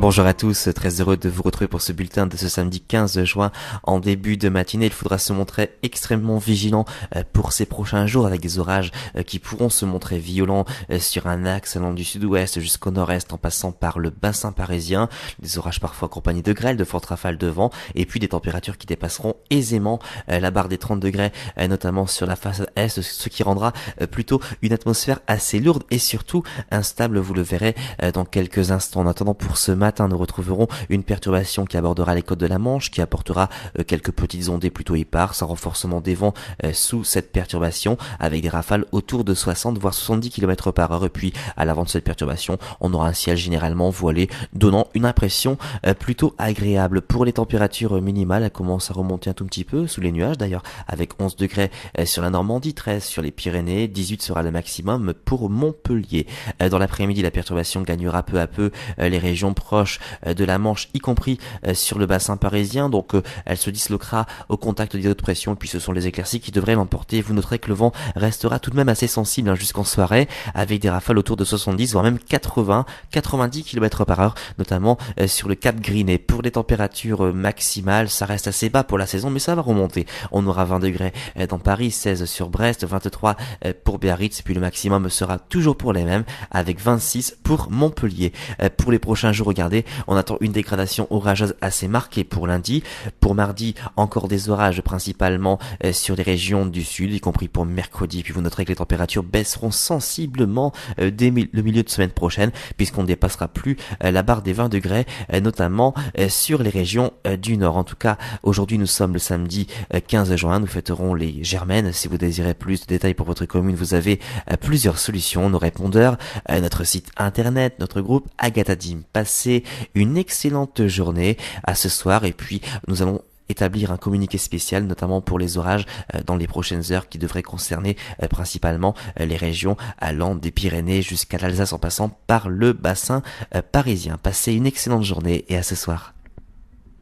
Bonjour à tous, très heureux de vous retrouver pour ce bulletin de ce samedi 15 juin en début de matinée. Il faudra se montrer extrêmement vigilant pour ces prochains jours avec des orages qui pourront se montrer violents sur un axe allant du sud-ouest jusqu'au nord-est en passant par le bassin parisien. Des orages parfois accompagnés de grêle, de fortes rafales de vent et puis des températures qui dépasseront aisément la barre des 30 degrés, notamment sur la face est, ce qui rendra plutôt une atmosphère assez lourde et surtout instable, vous le verrez dans quelques instants. En attendant, pour ce matin, nous retrouverons une perturbation qui abordera les côtes de la Manche, qui apportera quelques petites ondées plutôt éparses, un renforcement des vents sous cette perturbation, avec des rafales autour de 60 voire 70 km par heure. Et puis à l'avant de cette perturbation, on aura un ciel généralement voilé, donnant une impression plutôt agréable. Pour les températures minimales, elles commencent à remonter un tout petit peu sous les nuages d'ailleurs, avec 11 degrés sur la Normandie, 13 sur les Pyrénées, 18 sera le maximum pour Montpellier. Dans l'après-midi, la perturbation gagnera peu à peu les régions proches de la Manche, y compris sur le bassin parisien, donc elle se disloquera au contact des hautes pressions, et puis ce sont les éclaircies qui devraient l'emporter. Vous noterez que le vent restera tout de même assez sensible jusqu'en soirée, avec des rafales autour de 70 voire même 80-90 km par heure, notamment sur le Cap Grinet. Pour les températures maximales, ça reste assez bas pour la saison, mais ça va remonter. On aura 20 degrés dans Paris, 16 sur Brest, 23 pour Biarritz, et puis le maximum sera toujours pour les mêmes, avec 26 pour Montpellier. Pour les prochains jours, regardez, on attend une dégradation orageuse assez marquée pour lundi. Pour mardi, encore des orages principalement sur les régions du sud, y compris pour mercredi. Puis vous noterez que les températures baisseront sensiblement dès le milieu de semaine prochaine, puisqu'on ne dépassera plus la barre des 20 degrés, notamment sur les régions du nord. En tout cas, aujourd'hui nous sommes le samedi 15 juin, nous fêterons les Germaines. Si vous désirez plus de détails pour votre commune, vous avez plusieurs solutions, nos répondeurs, notre site internet, notre groupe Agathadim. Passez une excellente journée à ce soir, et puis nous allons établir un communiqué spécial, notamment pour les orages dans les prochaines heures, qui devraient concerner principalement les régions allant des Pyrénées jusqu'à l'Alsace en passant par le bassin parisien. Passez une excellente journée et à ce soir.